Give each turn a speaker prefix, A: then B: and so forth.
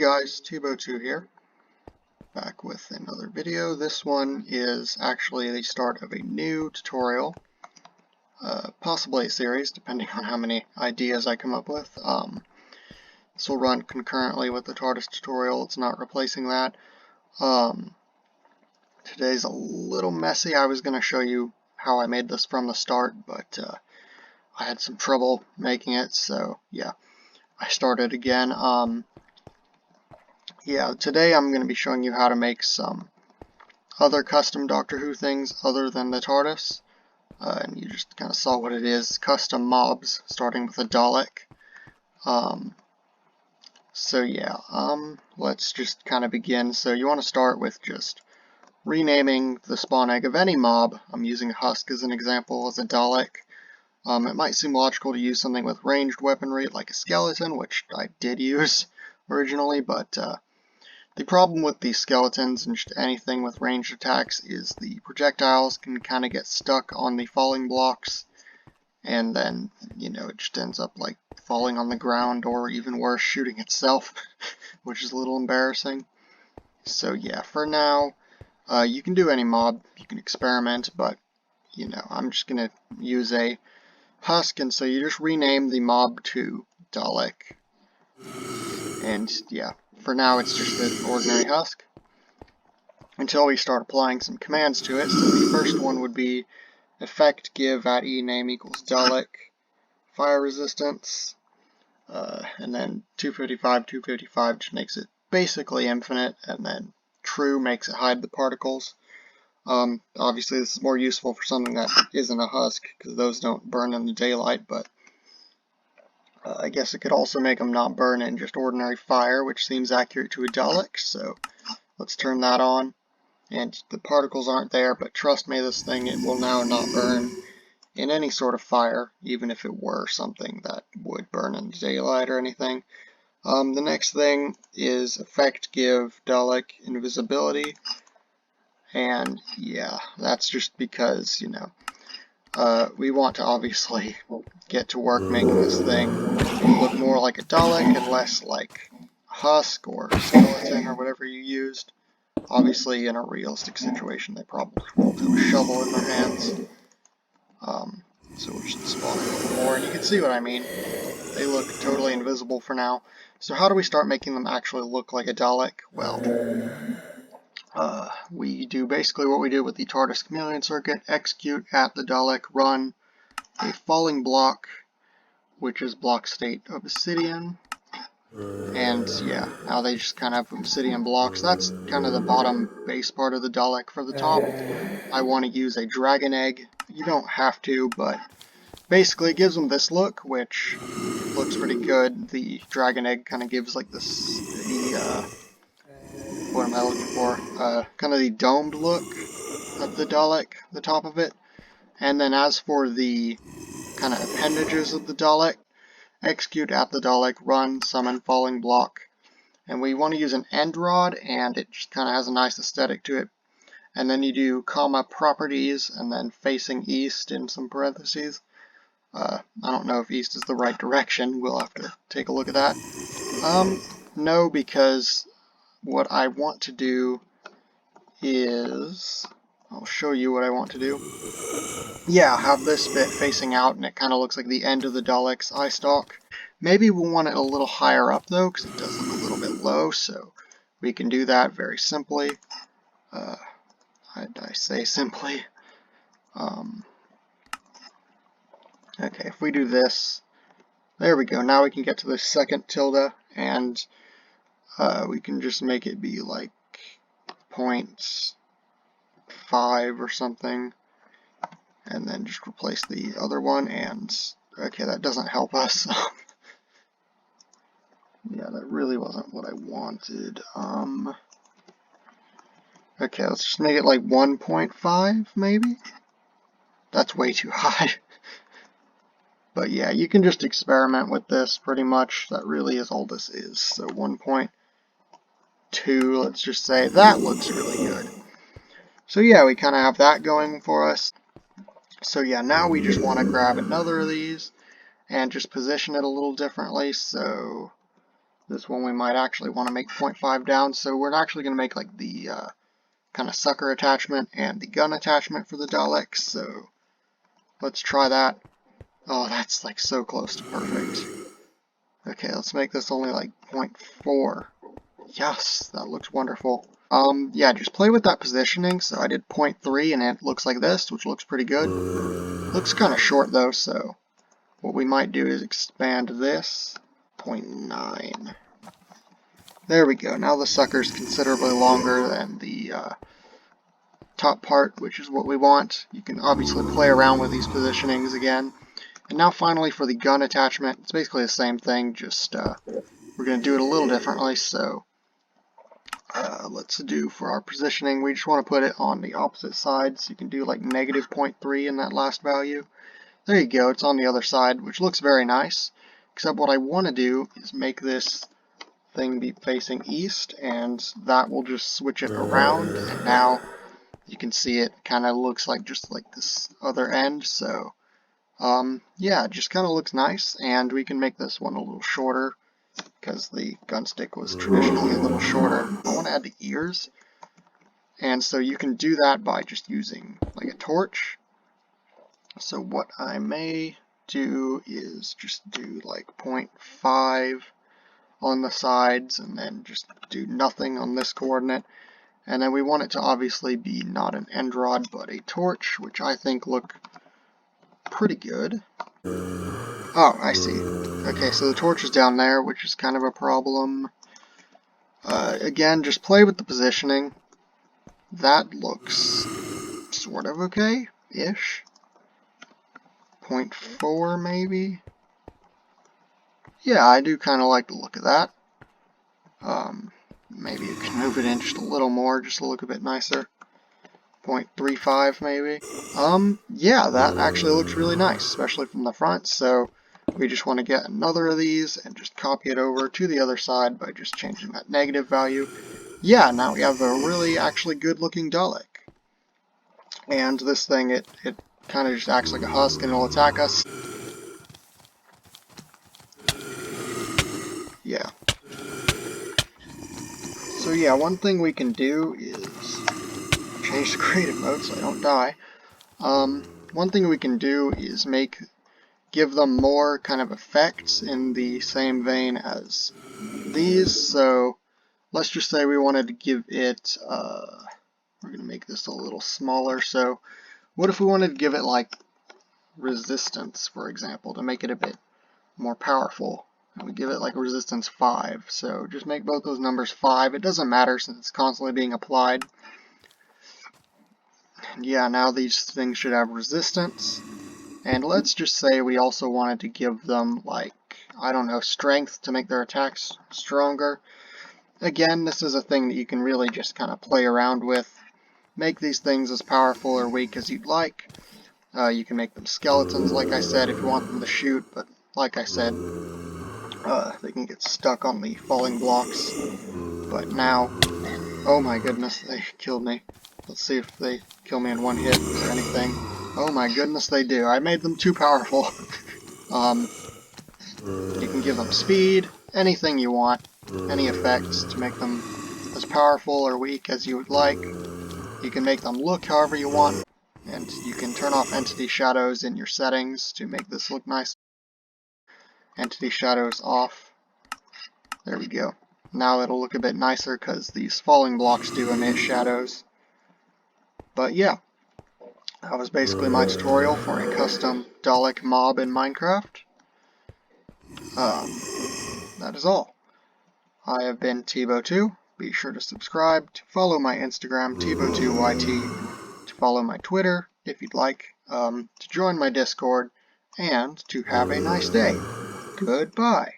A: guys, Tubo2 here, back with another video. This one is actually the start of a new tutorial, possibly a series, depending on how many ideas I come up with. This will run concurrently with the TARDIS tutorial, it's not replacing that. Today's a little messy. I was going to show you how I made this from the start, but I had some trouble making it, so yeah, I started again. Yeah, today I'm going to be showing you how to make some other custom Doctor Who things other than the TARDIS. And you just kind of saw what it is, custom mobs, starting with a Dalek. So yeah, let's just kind of begin. So you want to start with just renaming the spawn egg of any mob. I'm using a husk as an example, as a Dalek. It might seem logical to use something with ranged weaponry like a skeleton, which I did use originally, but the problem with these skeletons and just anything with ranged attacks is the projectiles can kind of get stuck on the falling blocks, and then, you know, it just ends up like falling on the ground, or even worse, shooting itself, which is a little embarrassing. So yeah, for now, you can do any mob, you can experiment, but, you know, I'm just going to use a husk, and so you just rename the mob to Dalek, and yeah. For now, it's just an ordinary husk until we start applying some commands to it. So the first one would be effect give at ename equals Dalek fire resistance, and then 255 just makes it basically infinite, and then true makes it hide the particles. Obviously, this is more useful for something that isn't a husk because those don't burn in the daylight, but I guess it could also make them not burn in just ordinary fire, which seems accurate to a Dalek, so let's turn that on. And the particles aren't there, but trust me, this thing, it will now not burn in any sort of fire, even if it were something that would burn in the daylight or anything. The next thing is effect give Dalek invisibility, and yeah, that's just because, you know, we want to obviously get to work making this thing look more like a Dalek and less like a husk or skeleton or whatever you used. Obviously, in a realistic situation, they probably won't have a shovel in their hands. So we're just spawning a little more, and you can see what I mean. They look totally invisible for now. So how do we start making them actually look like a Dalek? Well, we do basically what we do with the TARDIS chameleon circuit: execute at the Dalek, run a falling block, which is block state obsidian. And yeah, now they just kind of have obsidian blocks. That's kind of the bottom base part of the Dalek. For the top, I want to use a dragon egg. You don't have to, but basically it gives them this look, which looks pretty good. The dragon egg kind of gives like this, what am I looking for? Kind of the domed look of the Dalek, the top of it. And then as for the kind of appendages of the Dalek, execute at the Dalek, run, summon, falling block. And we want to use an end rod, and it just kind of has a nice aesthetic to it. And then you do comma properties, and then facing east in some parentheses. I don't know if east is the right direction. We'll have to take a look at that. No, because what I want to do is, I'll show you what I want to do. Yeah, have this bit facing out, and it kind of looks like the end of the Dalek's eye stalk. Maybe we'll want it a little higher up, though, because it does look a little bit low, so we can do that very simply. I say simply. Okay, if we do this, there we go. Now we can get to the second tilde, and we can just make it be like 0.5 or something, and then just replace the other one, and okay, that doesn't help us. Yeah, that really wasn't what I wanted. Okay, let's just make it like 1.5 maybe? That's way too high. But yeah, you can just experiment with this pretty much. That really is all this is. So 1.2, let's just say, that looks really good. So yeah, we kind of have that going for us. So yeah, now we just want to grab another of these and just position it a little differently. So This one we might actually want to make 0.5 down, so we're actually going to make like the kind of sucker attachment and the gun attachment for the Daleks, so let's try that. Oh, that's like so close to perfect. Okay, let's make this only like 0.4. Yes, that looks wonderful. Yeah, just play with that positioning. So I did 0.3 and it looks like this, which looks pretty good. Looks kind of short though, so what we might do is expand this. 0.9. There we go. Now the sucker's considerably longer than the top part, which is what we want. You can obviously play around with these positionings again. And now finally for the gun attachment, it's basically the same thing, just we're going to do it a little differently. So let's do for our positioning, we just want to put it on the opposite side, so you can do like negative 0.3 in that last value. There you go, it's on the other side, which looks very nice, except what I want to do is make this thing be facing east, and that will just switch it around, and now you can see it kind of looks like just like this other end. So yeah, it just kind of looks nice, and we can make this one a little shorter because the gun stick was traditionally a little shorter. I want to add the ears, and so you can do that by just using like a torch. So what I may do is just do like 0.5 on the sides and then just do nothing on this coordinate. And then we want it to obviously be not an end rod but a torch, which I think look pretty good. Oh, I see. Okay, so the torch is down there, which is kind of a problem. Again, just play with the positioning. That looks sort of okay-ish. 0.4 maybe? Yeah, I do kind of like the look of that. Maybe you can move it in just a little more, just to look a bit nicer. 0.35 maybe. Yeah, that actually looks really nice, especially from the front, so we just want to get another of these and just copy it over to the other side by just changing that negative value. Yeah, now we have a really actually good looking Dalek. And this thing, it kind of just acts like a husk and it'll attack us. Yeah. So yeah, one thing we can do is change the creative mode so I don't die. One thing we can do is give them more kind of effects in the same vein as these. So let's just say we wanted to give it, we're going to make this a little smaller. So what if we wanted to give it like resistance, for example, to make it a bit more powerful? And we give it like resistance 5. So just make both those numbers 5. It doesn't matter since it's constantly being applied. And yeah, now these things should have resistance. And let's just say we also wanted to give them, like, I don't know, strength to make their attacks stronger. Again, this is a thing that you can really just kind of play around with. Make these things as powerful or weak as you'd like. You can make them skeletons, like I said, if you want them to shoot, but like I said, they can get stuck on the falling blocks. But now, oh my goodness, they killed me. Let's see if they kill me in one hit or anything. Oh my goodness, they do. I made them too powerful. You can give them speed, anything you want, any effects to make them as powerful or weak as you would like. You can make them look however you want, and you can turn off entity shadows in your settings to make this look nice. Entity shadows off. There we go. Now it'll look a bit nicer because these falling blocks do emit shadows. But yeah, that was basically my tutorial for a custom Dalek mob in Minecraft. That is all. I have been Tbo2. Be sure to subscribe, to follow my Instagram, Tbo2YT, to follow my Twitter, if you'd like, to join my Discord, and to have a nice day. Goodbye.